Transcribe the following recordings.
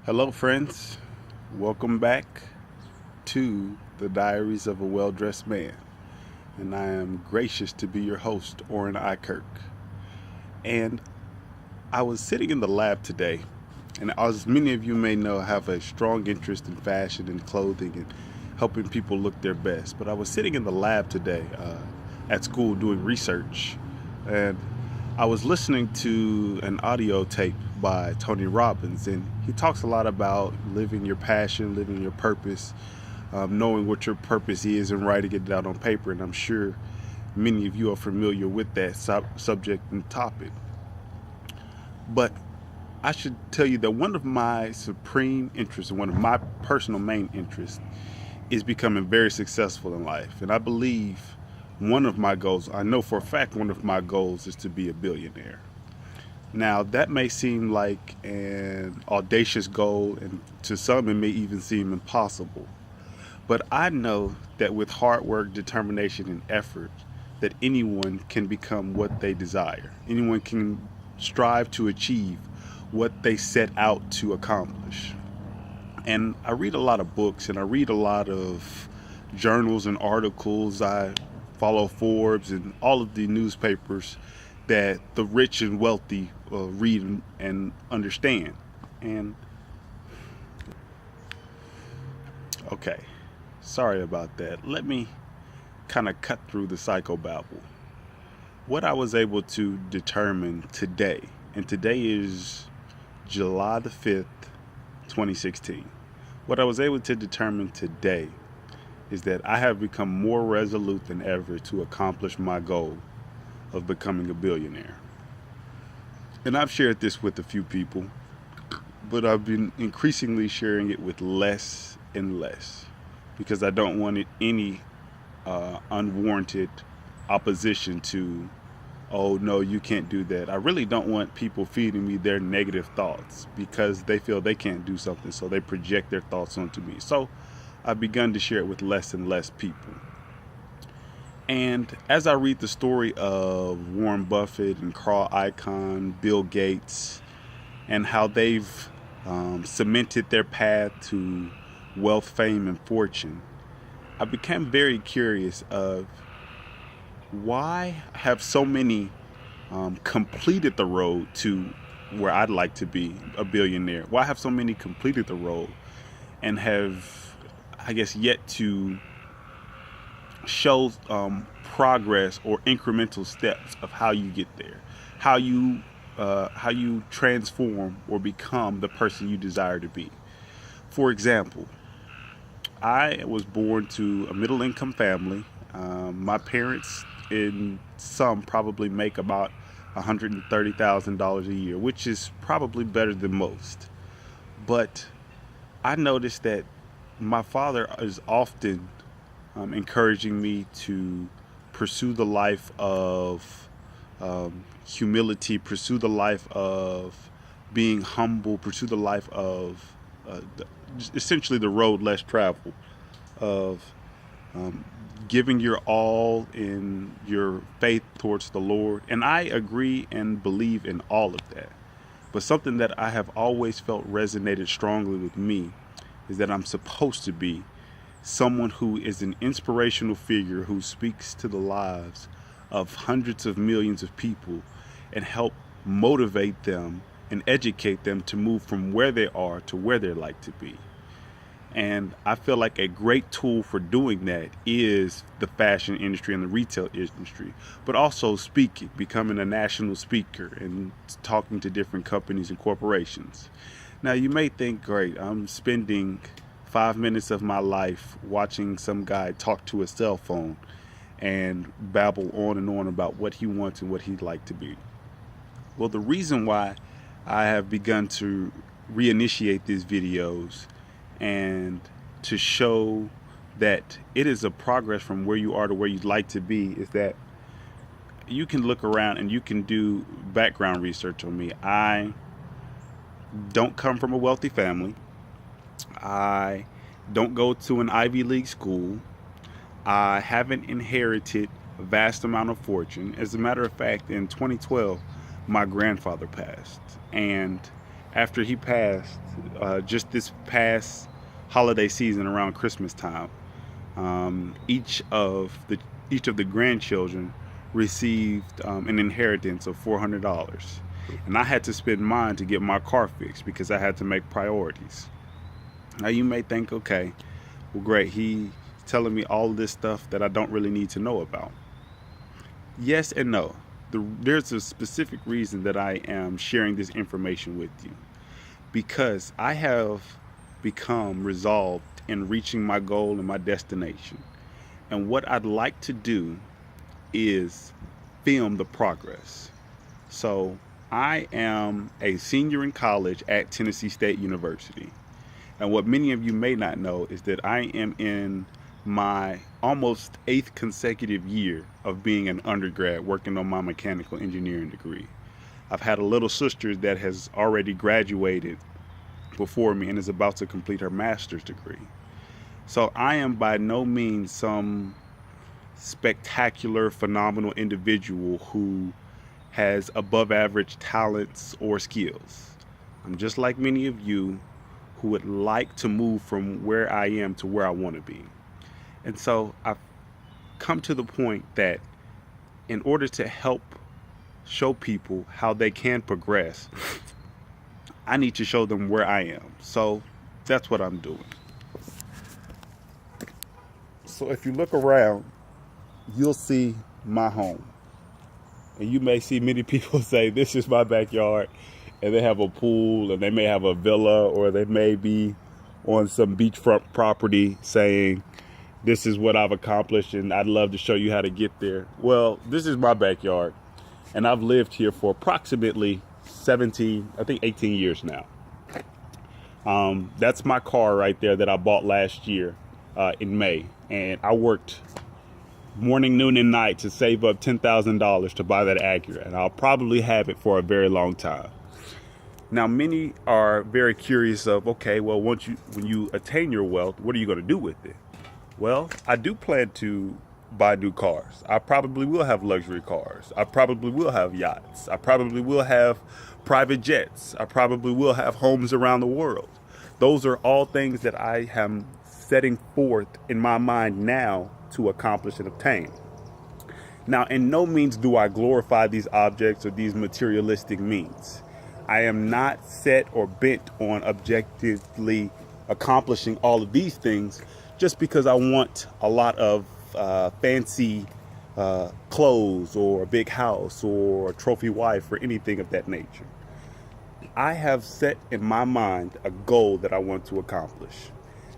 Hello, friends. Welcome back to the Diaries of a Well-Dressed Man. And I am gracious to be your host, Orrin I. Kirk. And I was sitting in the lab today, and as many of you may know, I have a strong interest in fashion and clothing and helping people look their best. But I was sitting in the lab today at school doing research, and I was listening to an audio tape by Tony Robbins, and he talks a lot about living your passion, living your purpose, knowing what your purpose is, and writing it down on paper. And I'm sure many of you are familiar with that subject and topic. But I should tell you that one of my supreme interests, and one of my personal main interests, is becoming very successful in life. And I believe one of my goals, I know for a fact one of my goals is to be a billionaire. Now, that may seem like an audacious goal, and to some it may even seem impossible. But I know that with hard work, determination, and effort, that anyone can become what they desire. Anyone can strive to achieve what they set out to accomplish. And I read a lot of books and I read a lot of journals and articles. I follow Forbes and all of the newspapers that the rich and wealthy read and understand. And okay, sorry about that. Let me kind of cut through the psychobabble. What I was able to determine today, and today is July the 5th, 2016. What I was able to determine today is that I have become more resolute than ever to accomplish my goal of becoming a billionaire. And I've shared this with a few people, but I've been increasingly sharing it with less and less because I don't want any unwarranted opposition to, oh no, you can't do that. I really don't want people feeding me their negative thoughts because they feel they can't do something, so they project their thoughts onto me. So I've begun to share it with less and less people. And as I read the story of Warren Buffett and Carl Icahn, Bill Gates, and how they've cemented their path to wealth, fame, and fortune, I became very curious of why have so many completed the road to where I'd like to be a billionaire? Why have so many completed the road and have, I guess, yet to show progress or incremental steps of how you get there, how you transform or become the person you desire to be? For example, I was born to a middle income family. My parents, in some, probably make about $130,000 a year, which is probably better than most. But I noticed that my father is often encouraging me to pursue the life of humility, pursue the life of being humble, pursue the life of essentially the road less traveled, of um, giving your all in your faith towards the Lord. And I agree and believe in all of that. But something that I have always felt resonated strongly with me is that I'm supposed to be someone who is an inspirational figure who speaks to the lives of hundreds of millions of people and help motivate them and educate them to move from where they are to where they'd like to be. And I feel like a great tool for doing that is the fashion industry and the retail industry, but also speaking, becoming a national speaker and talking to different companies and corporations. Now, you may think, great, I'm spending 5 minutes of my life watching some guy talk to a cell phone and babble on and on about what he wants and what he'd like to be. Well, the reason why I have begun to reinitiate these videos and to show that it is a progress from where you are to where you'd like to be is that you can look around and you can do background research on me. I don't come from a wealthy family. I don't go to an Ivy League school. I haven't inherited a vast amount of fortune. As a matter of fact, in 2012, my grandfather passed. And after he passed, just this past holiday season around Christmas time, each of the grandchildren received an inheritance of $400, and I had to spend mine to get my car fixed because I had to make priorities. Now you may think, okay, well, great, he's telling me all of this stuff that I don't really need to know about. Yes and no. There's a specific reason that I am sharing this information with you, because I have become resolved in reaching my goal and my destination. And what I'd like to do is film the progress. So I am a senior in college at Tennessee State University. And what many of you may not know is that I am in my almost 8th consecutive year of being an undergrad working on my mechanical engineering degree. I've had a little sister that has already graduated before me and is about to complete her master's degree. So I am by no means some spectacular, phenomenal individual who has above average talents or skills. I'm just like many of you who would like to move from where I am to where I want to be. And so I've come to the point that in order to help show people how they can progress, I need to show them where I am. So that's what I'm doing. So if you look around, you'll see my home. And you may see many people say, this is my backyard, and they have a pool, and they may have a villa, or they may be on some beachfront property saying, this is what I've accomplished, and I'd love to show you how to get there. Well, this is my backyard, and I've lived here for approximately 18 years now. That's my car right there that I bought last year in May, and I worked morning, noon, and night to save up $10,000 to buy that Acura, and I'll probably have it for a very long time. Now, many are very curious of, okay, well, when you attain your wealth, what are you going to do with it? Well, I do plan to buy new cars. I probably will have luxury cars. I probably will have yachts. I probably will have private jets. I probably will have homes around the world. Those are all things that I am setting forth in my mind now to accomplish and obtain. Now, in no means do I glorify these objects or these materialistic means. I am not set or bent on objectively accomplishing all of these things just because I want a lot of fancy clothes or a big house or a trophy wife or anything of that nature. I have set in my mind a goal that I want to accomplish.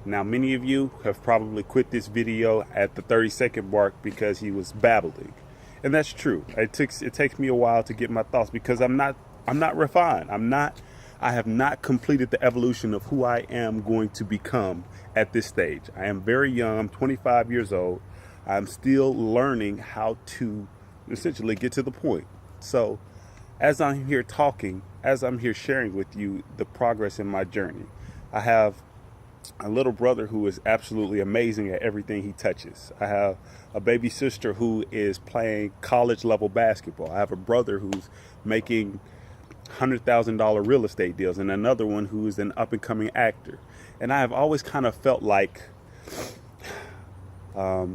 Now, many of you have probably quit this video at the 30-second mark because he was babbling. And that's true. It takes me a while to get my thoughts because I'm not refined. I have not completed the evolution of who I am going to become at this stage. I am very young. I'm 25 years old. I'm still learning how to essentially get to the point. So as I'm here talking, as I'm here sharing with you the progress in my journey, I have a little brother who is absolutely amazing at everything he touches. I have a baby sister who is playing college level basketball. I have a brother who's making $100,000 real estate deals, and another one who is an up and coming actor. And I have always kind of felt like the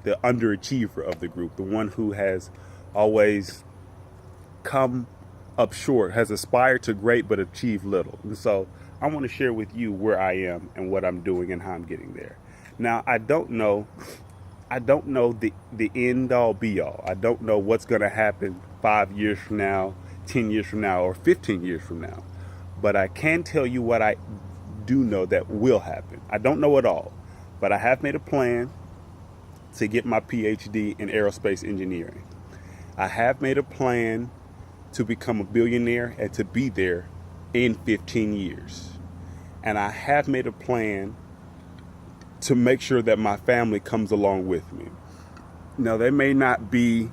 underachiever of the group, the one who has always come up short, has aspired to great but achieved little. And so I want to share with you where I am and what I'm doing and how I'm getting there. Now, I don't know the end all be all. I don't know what's going to happen 5 years from now, 10 years from now, or 15 years from now. But I can tell you what I do know that will happen. I don't know it all, but I have made a plan to get my PhD in aerospace engineering. I have made a plan to become a billionaire and to be there in 15 years. And I have made a plan to make sure that my family comes along with me. Now, they may not be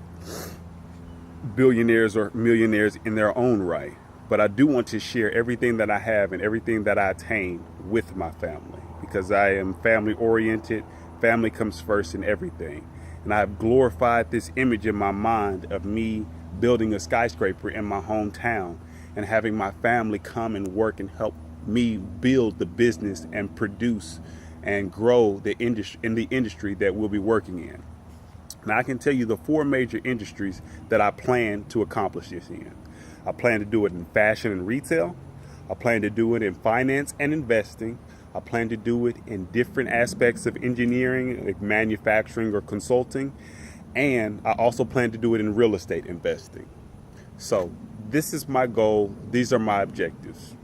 billionaires or millionaires in their own right, but I do want to share everything that I have and everything that I attain with my family, because I am family oriented. Family comes first in everything. And I have glorified this image in my mind of me building a skyscraper in my hometown and having my family come and work and help me build the business and produce and grow the industry in the industry that we'll be working in. Now I can tell you the 4 major industries that I plan to accomplish this in. I plan to do it in fashion and retail. I plan to do it in finance and investing. I plan to do it in different aspects of engineering, like manufacturing or consulting. And I also plan to do it in real estate investing. So this is my goal. These are my objectives.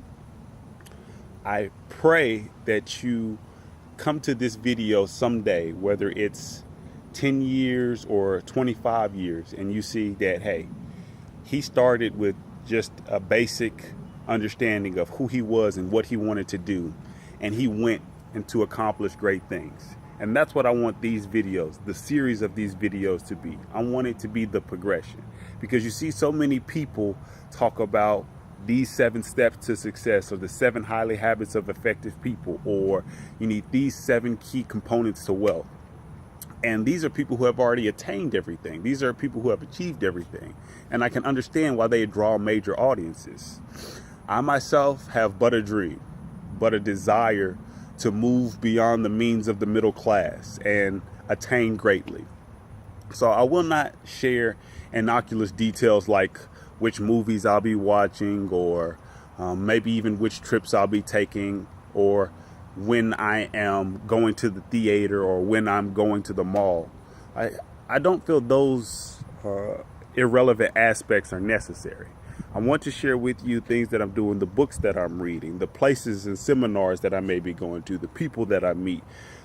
I pray that you come to this video someday, whether it's 10 years or 25 years, and you see that, hey, he started with just a basic understanding of who he was and what he wanted to do, and he went and to accomplish great things. And that's what I want these videos, the series of these videos, to be. I want it to be the progression, because you see so many people talk about these 7 steps to success, or the 7 highly habits of effective people, or you need these 7 key components to wealth. And these are people who have already attained everything. These are people who have achieved everything. And I can understand why they draw major audiences. I myself have but a dream, but a desire to move beyond the means of the middle class and attain greatly. So I will not share innocuous details like which movies I'll be watching, or maybe even which trips I'll be taking, or when I am going to the theater, or when I'm going to the mall. I don't feel those irrelevant aspects are necessary. I want to share with you things that I'm doing, the books that I'm reading, the places and seminars that I may be going to, the people that I meet,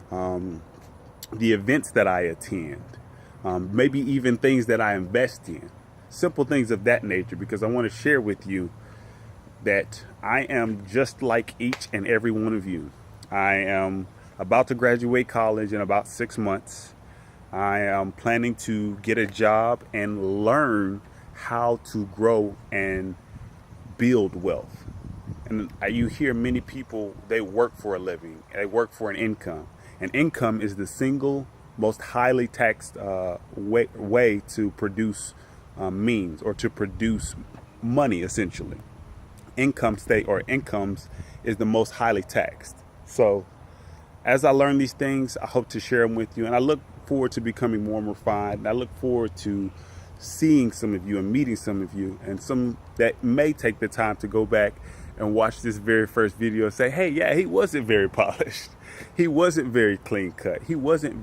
the events that I attend, maybe even things that I invest in, simple things of that nature, because I want to share with you that I am just like each and every one of you. I am about to graduate college in about 6 months. I am planning to get a job and learn how to grow and build wealth. And you hear many people, they work for a living, they work for an income. And income is the single most highly taxed way to produce means, or to produce money, essentially. Incomes is the most highly taxed. So as I learn these things, I hope to share them with you. And I look forward to becoming more refined. And I look forward to seeing some of you and meeting some of you, and some that may take the time to go back and watch this very first video and say, hey, yeah, he wasn't very polished. He wasn't very clean cut. He wasn't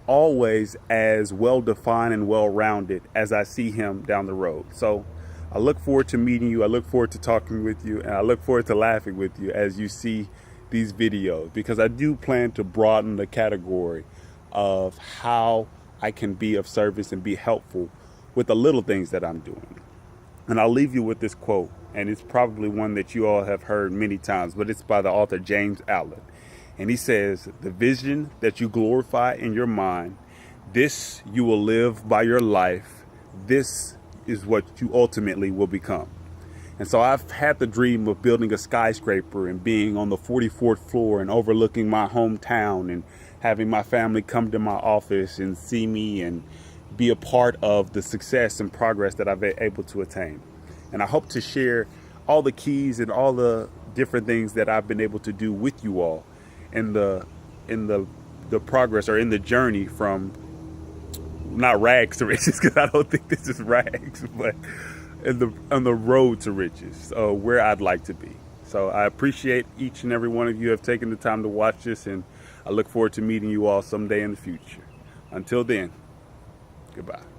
always as well defined and well rounded as I see him down the road. So I look forward to meeting you. I look forward to talking with you, and I look forward to laughing with you as you see these videos, because I do plan to broaden the category of how I can be of service and be helpful with the little things that I'm doing. And I'll leave you with this quote, and it's probably one that you all have heard many times, but it's by the author James Allen. And he says, the vision that you glorify in your mind, this you will live by your life. This is what you ultimately will become. And so I've had the dream of building a skyscraper and being on the 44th floor and overlooking my hometown, and having my family come to my office and see me and be a part of the success and progress that I've been able to attain. And I hope to share all the keys and all the different things that I've been able to do with you all in the progress, or in the journey from not rags to riches, because I don't think this is rags, but on the road to riches, where I'd like to be. So I appreciate each and every one of you have taken the time to watch this, and I look forward to meeting you all someday in the future. Until then, goodbye.